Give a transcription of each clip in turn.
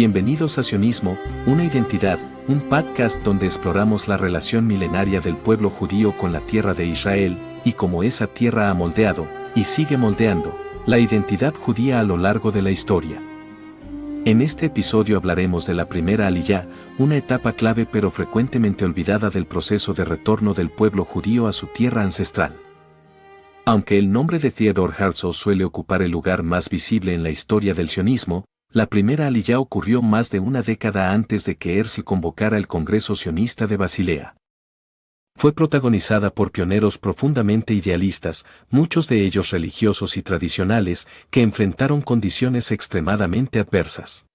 Bienvenidos a Sionismo, una identidad, un podcast donde exploramos la relación milenaria del pueblo judío con la tierra de Israel, y cómo esa tierra ha moldeado, y sigue moldeando, la identidad judía a lo largo de la historia. En este episodio hablaremos de la primera Aliyá, una etapa clave pero frecuentemente olvidada del proceso de retorno del pueblo judío a su tierra ancestral. Aunque el nombre de Theodor Herzl suele ocupar el lugar más visible en la historia del sionismo, la primera Aliyá ocurrió más de una década antes de que Herzl convocara el Congreso Sionista de Basilea. Fue protagonizada por pioneros profundamente idealistas, muchos de ellos religiosos y tradicionales, que enfrentaron condiciones extremadamente adversas.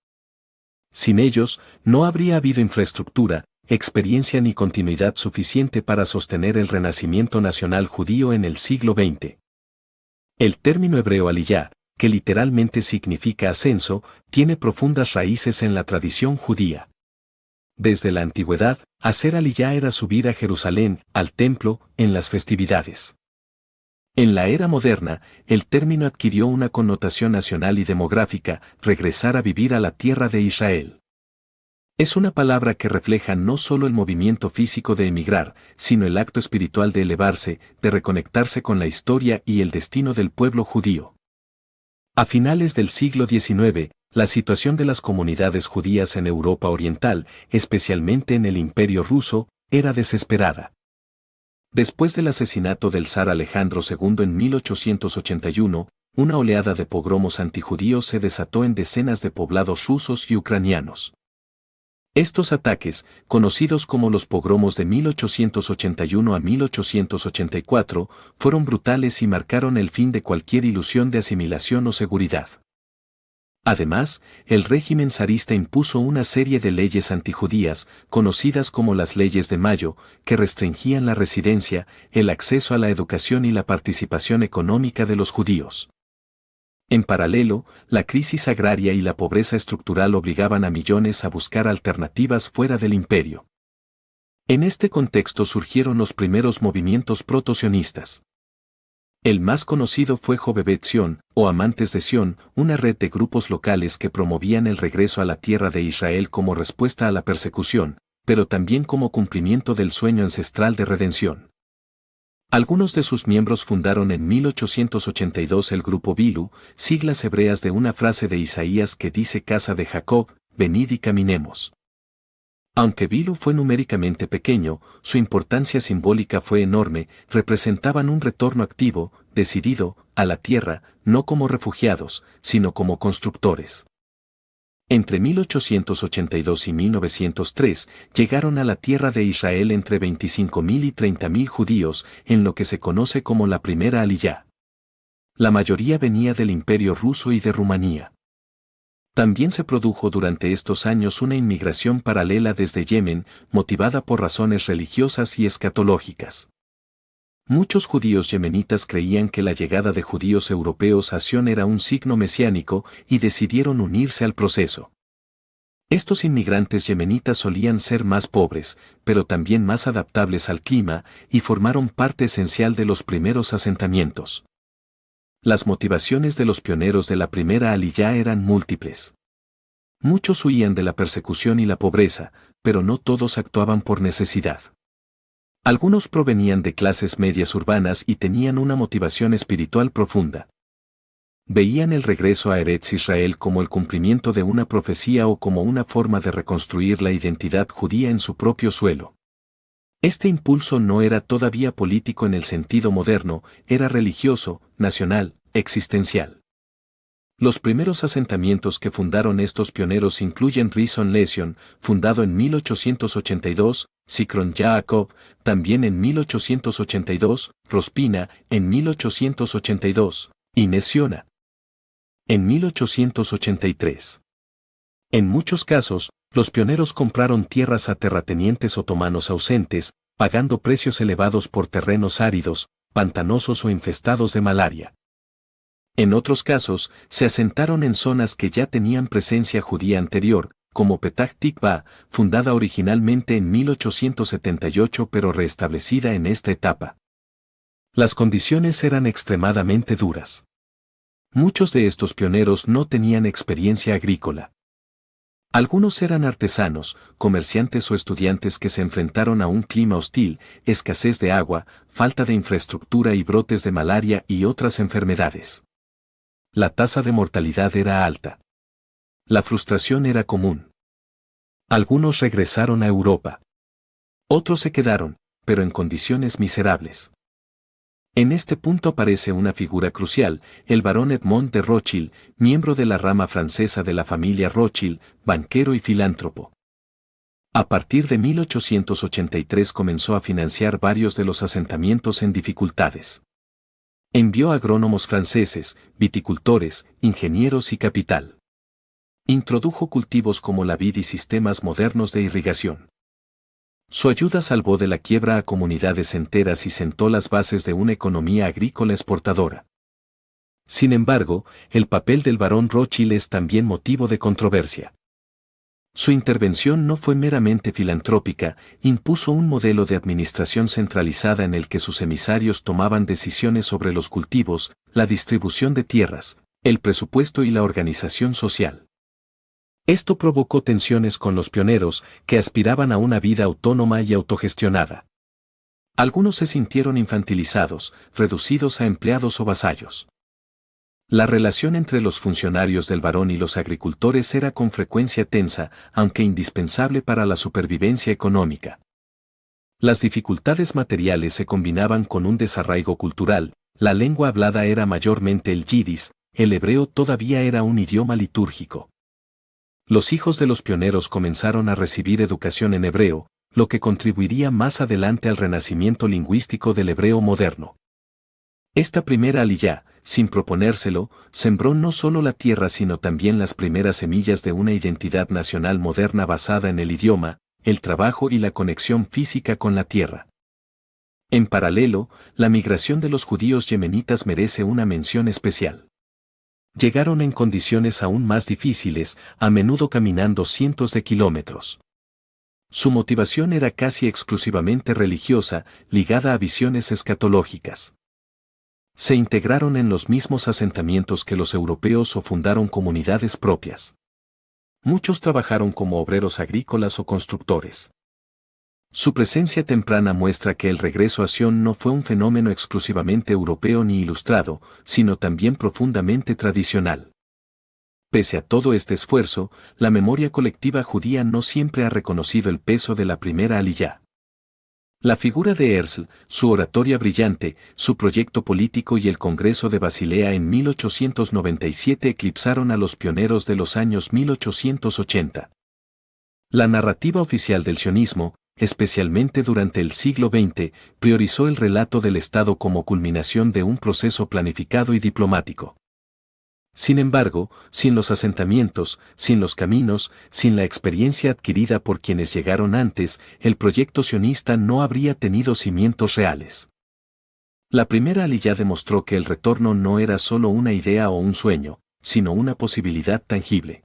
Sin ellos, no habría habido infraestructura, experiencia ni continuidad suficiente para sostener el renacimiento nacional judío en el siglo XX. El término hebreo Aliyá, que literalmente significa ascenso, tiene profundas raíces en la tradición judía. Desde la antigüedad, hacer Aliyá era subir a Jerusalén, al templo, en las festividades. En la era moderna, el término adquirió una connotación nacional y demográfica, regresar a vivir a la tierra de Israel. Es una palabra que refleja no solo el movimiento físico de emigrar, sino el acto espiritual de elevarse, de reconectarse con la historia y el destino del pueblo judío. A finales del siglo XIX, la situación de las comunidades judías en Europa Oriental, especialmente en el Imperio ruso, era desesperada. Después del asesinato del zar Alejandro II en 1881, una oleada de pogromos antijudíos se desató en decenas de poblados rusos y ucranianos. Estos ataques, conocidos como los pogromos de 1881 a 1884, fueron brutales y marcaron el fin de cualquier ilusión de asimilación o seguridad. Además, el régimen zarista impuso una serie de leyes antijudías, conocidas como las leyes de Mayo, que restringían la residencia, el acceso a la educación y la participación económica de los judíos. En paralelo, la crisis agraria y la pobreza estructural obligaban a millones a buscar alternativas fuera del imperio. En este contexto surgieron los primeros movimientos proto-sionistas. El más conocido fue Jovevet Zion, o Amantes de Sión, una red de grupos locales que promovían el regreso a la tierra de Israel como respuesta a la persecución, pero también como cumplimiento del sueño ancestral de redención. Algunos de sus miembros fundaron en 1882 el grupo Bilu, siglas hebreas de una frase de Isaías que dice: Casa de Jacob, venid y caminemos. Aunque Bilu fue numéricamente pequeño, su importancia simbólica fue enorme, representaban un retorno activo, decidido, a la tierra, no como refugiados, sino como constructores. Entre 1882 y 1903, llegaron a la tierra de Israel entre 25.000 y 30.000 judíos, en lo que se conoce como la primera Aliyá. La mayoría venía del Imperio ruso y de Rumanía. También se produjo durante estos años una inmigración paralela desde Yemen, motivada por razones religiosas y escatológicas. Muchos judíos yemenitas creían que la llegada de judíos europeos a Sion era un signo mesiánico y decidieron unirse al proceso. Estos inmigrantes yemenitas solían ser más pobres, pero también más adaptables al clima, y formaron parte esencial de los primeros asentamientos. Las motivaciones de los pioneros de la primera Aliyá eran múltiples. Muchos huían de la persecución y la pobreza, pero no todos actuaban por necesidad. Algunos provenían de clases medias urbanas y tenían una motivación espiritual profunda. Veían el regreso a Eretz Israel como el cumplimiento de una profecía o como una forma de reconstruir la identidad judía en su propio suelo. Este impulso no era todavía político en el sentido moderno, era religioso, nacional, existencial. Los primeros asentamientos que fundaron estos pioneros incluyen Rishon LeZion, fundado en 1882, Zikron Yaakov, también en 1882, Rospina, en 1882, y Nes Ziona, en 1883. En muchos casos, los pioneros compraron tierras a terratenientes otomanos ausentes, pagando precios elevados por terrenos áridos, pantanosos o infestados de malaria. En otros casos, se asentaron en zonas que ya tenían presencia judía anterior, como Petah Tikva, fundada originalmente en 1878 pero restablecida en esta etapa. Las condiciones eran extremadamente duras. Muchos de estos pioneros no tenían experiencia agrícola. Algunos eran artesanos, comerciantes o estudiantes que se enfrentaron a un clima hostil, escasez de agua, falta de infraestructura y brotes de malaria y otras enfermedades. La tasa de mortalidad era alta. La frustración era común. Algunos regresaron a Europa. Otros se quedaron, pero en condiciones miserables. En este punto aparece una figura crucial, el barón Edmond de Rothschild, miembro de la rama francesa de la familia Rothschild, banquero y filántropo. A partir de 1883 comenzó a financiar varios de los asentamientos en dificultades. Envió agrónomos franceses, viticultores, ingenieros y capital. Introdujo cultivos como la vid y sistemas modernos de irrigación. Su ayuda salvó de la quiebra a comunidades enteras y sentó las bases de una economía agrícola exportadora. Sin embargo, el papel del barón Rothschild es también motivo de controversia. Su intervención no fue meramente filantrópica, impuso un modelo de administración centralizada en el que sus emisarios tomaban decisiones sobre los cultivos, la distribución de tierras, el presupuesto y la organización social. Esto provocó tensiones con los pioneros, que aspiraban a una vida autónoma y autogestionada. Algunos se sintieron infantilizados, reducidos a empleados o vasallos. La relación entre los funcionarios del barón y los agricultores era con frecuencia tensa, aunque indispensable para la supervivencia económica. Las dificultades materiales se combinaban con un desarraigo cultural, la lengua hablada era mayormente el yidis, el hebreo todavía era un idioma litúrgico. Los hijos de los pioneros comenzaron a recibir educación en hebreo, lo que contribuiría más adelante al renacimiento lingüístico del hebreo moderno. Esta primera aliyá, sin proponérselo, sembró no solo la tierra sino también las primeras semillas de una identidad nacional moderna basada en el idioma, el trabajo y la conexión física con la tierra. En paralelo, la migración de los judíos yemenitas merece una mención especial. Llegaron en condiciones aún más difíciles, a menudo caminando cientos de kilómetros. Su motivación era casi exclusivamente religiosa, ligada a visiones escatológicas. Se integraron en los mismos asentamientos que los europeos o fundaron comunidades propias. Muchos trabajaron como obreros agrícolas o constructores. Su presencia temprana muestra que el regreso a Sion no fue un fenómeno exclusivamente europeo ni ilustrado, sino también profundamente tradicional. Pese a todo este esfuerzo, la memoria colectiva judía no siempre ha reconocido el peso de la primera aliyá. La figura de Herzl, su oratoria brillante, su proyecto político y el Congreso de Basilea en 1897 eclipsaron a los pioneros de los años 1880. La narrativa oficial del sionismo, especialmente durante el siglo XX, priorizó el relato del Estado como culminación de un proceso planificado y diplomático. Sin embargo, sin los asentamientos, sin los caminos, sin la experiencia adquirida por quienes llegaron antes, el proyecto sionista no habría tenido cimientos reales. La primera aliyá demostró que el retorno no era solo una idea o un sueño, sino una posibilidad tangible.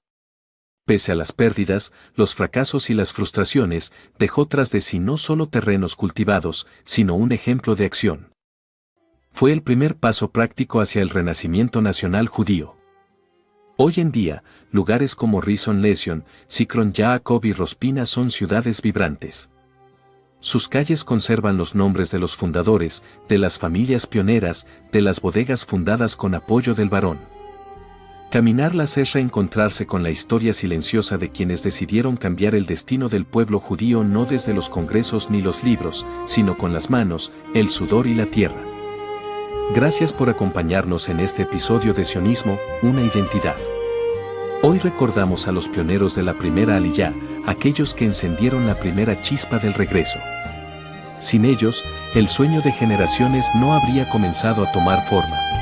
Pese a las pérdidas, los fracasos y las frustraciones, dejó tras de sí no solo terrenos cultivados, sino un ejemplo de acción. Fue el primer paso práctico hacia el renacimiento nacional judío. Hoy en día, lugares como Rishon LeZion, Zichron Yaakov y Rospina son ciudades vibrantes. Sus calles conservan los nombres de los fundadores, de las familias pioneras, de las bodegas fundadas con apoyo del barón. Caminarlas es reencontrarse con la historia silenciosa de quienes decidieron cambiar el destino del pueblo judío no desde los congresos ni los libros, sino con las manos, el sudor y la tierra. Gracias por acompañarnos en este episodio de Sionismo, una identidad. Hoy recordamos a los pioneros de la primera aliyá, aquellos que encendieron la primera chispa del regreso. Sin ellos, el sueño de generaciones no habría comenzado a tomar forma.